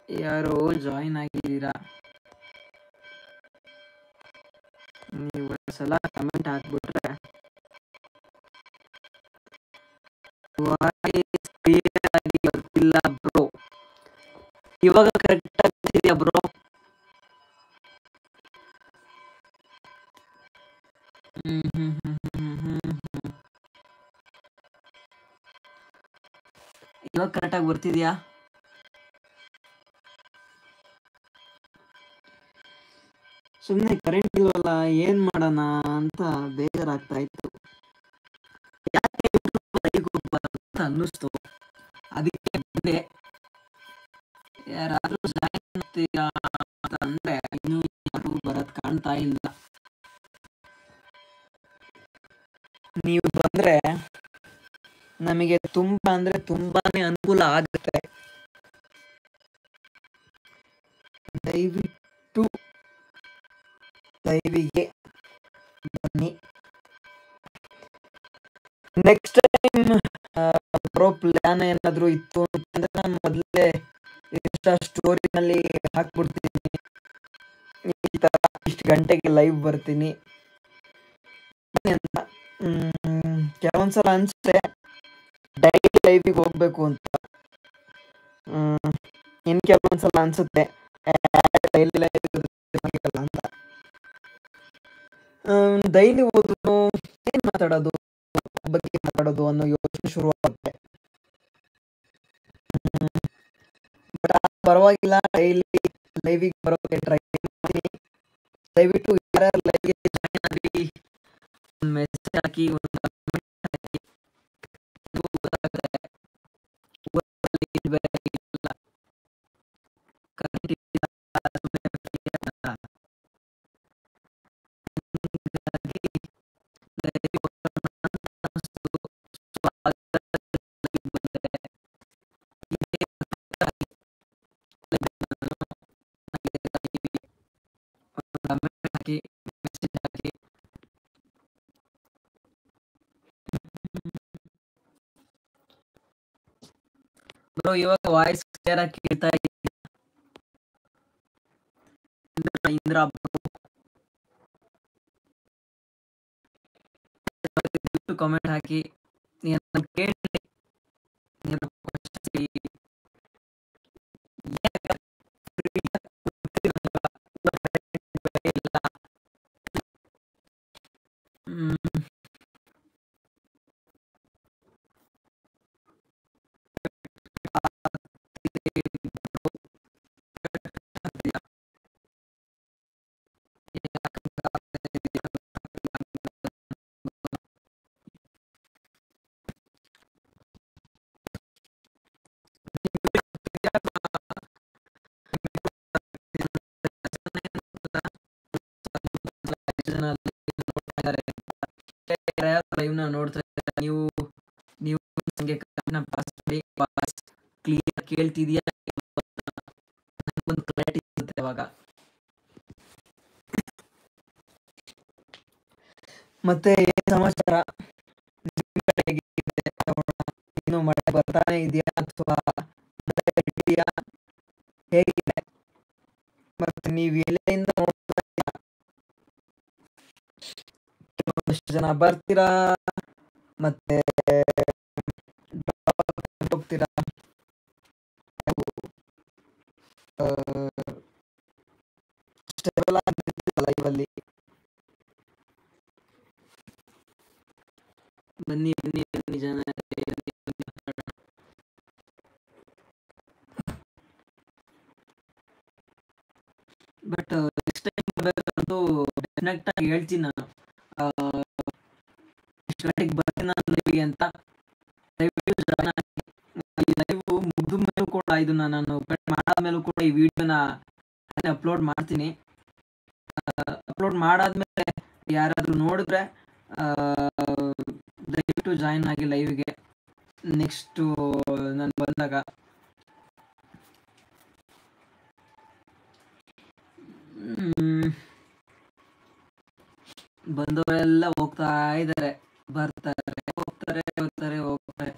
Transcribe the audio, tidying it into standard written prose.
ಯಾರೋ ಜಾಯಿನ್ ಆಗಿದ್ದೀರಾ, ನೀವು ಒಂದ್ಸಲ ಕಮೆಂಟ್ ಹಾಕ್ಬಿಟ್ರೆ ವಾಯ್ಸ್ ಕ್ಲಿಯರ್ ಆಗಿ ಬರ್ತಿಲ್ಲ ಬ್ರೋ. ಇವಾಗ ಕರೆಕ್ಟ್ ಆಗ್ತಿದ್ಯಾ ಬ್ರೋ? ಇವಾಗ ಕರೆಕ್ಟಾಗಿ ಬರ್ತಿದ್ಯಾ? ಸುಮ್ಮನೆ ಕರೆಂಟ್ ಇಲ್ವಲ್ಲ, ಏನ್ ಮಾಡೋಣ ಅಂತ ಬೇಜಾರಾಗ್ತಾ ಇತ್ತು. ಯಾಕೆ ಅಂತ ಅನ್ನಿಸ್ತು, ಅದಕ್ಕೆ ಬಂದೆ. ಯಾರಾದ್ರೂ ಜಾಯಿನ್ ಆಗ್ತೀರಾ ಅಂತ ಅಂದ್ರೆ ಇನ್ನೂ ಯಾರು ಬರೋದ್ ಕಾಣ್ತಾ ಇಲ್ಲ. ನೀವು ಬಂದ್ರೆ ನಮಗೆ ತುಂಬಾ ಅಂದ್ರೆ ತುಂಬಾನೇ ಅನುಕೂಲ ಆಗುತ್ತೆ. ದಯವಿಟ್ಟು ಲೈವಿಗೆ ಬನ್ನಿ. ನೆಕ್ಸ್ಟ್ ಟೈಮ್ ಬರೋ ಪ್ಲಾನ್ ಏನಾದ್ರು ಇತ್ತು ಅಂತಂದ್ರೆ ನಾನು ಮೊದಲೇ ಇನ್ಸ್ಟಾ ಸ್ಟೋರಿನಲ್ಲಿ ಹಾಕ್ಬಿಡ್ತೀನಿ, ಈ ತರ ಇಷ್ಟು ಗಂಟೆಗೆ ಲೈವ್ ಬರ್ತೀನಿ ಅಂತ. ಕೆಲವೊಂದ್ಸಲ ಅನ್ಸುತ್ತೆ ಡೈಲಿ ಲೈವಿಗೆ ಹೋಗ್ಬೇಕು ಅಂತ. ಇನ್ ಕೆಲವೊಂದ್ಸಲ ಅನ್ಸುತ್ತೆ ಡೈಲಿ ಲೈವ್ ಅಂತ. ಡೈಲಿ ಹೋದ್ರು ಏನ್ ಮಾತಾಡೋದು, ಬಗ್ಗೆ ಮಾತಾಡೋದು ಅನ್ನೋ ಯೋಚನೆ ಶುರು ಆಗುತ್ತೆ. ಬಟ್ ಪರವಾಗಿಲ್ಲ, ಡೈಲಿ ಲೈವಿಗೆ ಬರೋಕೆ ಟ್ರೈ ಮಾಡ್ತೀನಿ. ದಯವಿಟ್ಟು ಯಾರ್ಯಾರು ಲೈವ್ಗೆ ಜಾಯಿನ್ ಆಗಿ ಒಂದು ಮೆಸೇಜ್ ಹಾಕಿ, ಒಂದು ಕಮೆಂಟ್ ಹಾಕಿ. ಬ್ರೋ ಇವಾಗ ವಾಯ್ಸ್ ಕ್ಲಿಯರ್ ಆಗಿ ಕೇಳ್ತಾ ಇದೆಯಾ? ಇಂದ್ರ ಕಾಮೆಂಟ್ ಹಾಕಿ, ಕೇಳಿ ನೋಡ್ತಾ ನೀವು ನಂಗೆ ಕ್ಲಿಯರ್ ಕೇಳ್ತಿದ್ಯಾ ಕ್ಲಾರಿಟಿ ಇರುತ್ತೆ ಅವಾಗ. ಮತ್ತೆ ಏನ್ ಸಮಾಚಾರ? ಇನ್ನು ಮಳೆ ಬರ್ತಾನೆ ಇದೆಯಾ ಅಥವಾ ಹೇಗಿದೆ? ಮತ್ತೆ ನೀವು ಎಲೆಯಿಂದ ನೋಡ್ತಾ ಇದ್ದೀರಾ? ಕೆಲವೊಂದಷ್ಟು ಜನ ಬರ್ತೀರಾ ಮತ್ತೆ ಹೋಗ್ತೀರಾ. ಲೈವಲ್ಲಿ ಬನ್ನಿ ಬನ್ನಿ ಬನ್ನಿ ಜನ. ಬಟ್ ನೆಕ್ಸ್ಟ್ ಟೈಮ್ ಬರ್ಬೇಕಂತೂ ಡೆಫಿನೆಟ್ ಆಗಿ ಹೇಳ್ತೀನಿ ನಾನು, ಇಷ್ಟು ಗಂಟೆಗೆ ಬರ್ತೀನಿ ನಾನು ಲೈವ್ಗೆ ಅಂತ. ದಯವಿಟ್ಟು ಜಾಯ್ನ್ ಆಗಿ. ಈ ಲೈವ್ ಮುಗಿದ ಮೇಲೂ ಕೂಡ ಇದನ್ನ ನಾನು ಮಾಡಾದ್ಮೇಲೂ ಕೂಡ ಈ ವಿಡಿಯೋನ ಅಪ್ಲೋಡ್ ಮಾಡ್ತೀನಿ. ಅಪ್ಲೋಡ್ ಮಾಡಾದ್ಮೇಲೆ ಯಾರಾದ್ರೂ ನೋಡಿದ್ರೆ ದಯವಿಟ್ಟು ಜಾಯಿನ್ ಆಗಿ ಲೈವ್ಗೆ ನೆಕ್ಸ್ಟು ನಾನು ಬಂದಾಗ. ಬಂದವರೆಲ್ಲ ಹೋಗ್ತಾ ಇದ್ದಾರೆ, ಬರ್ತಾರೆ, ಹೋಗ್ತಾರೆ, ಬರ್ತಾರೆ, ಹೋಗ್ತಾರೆ.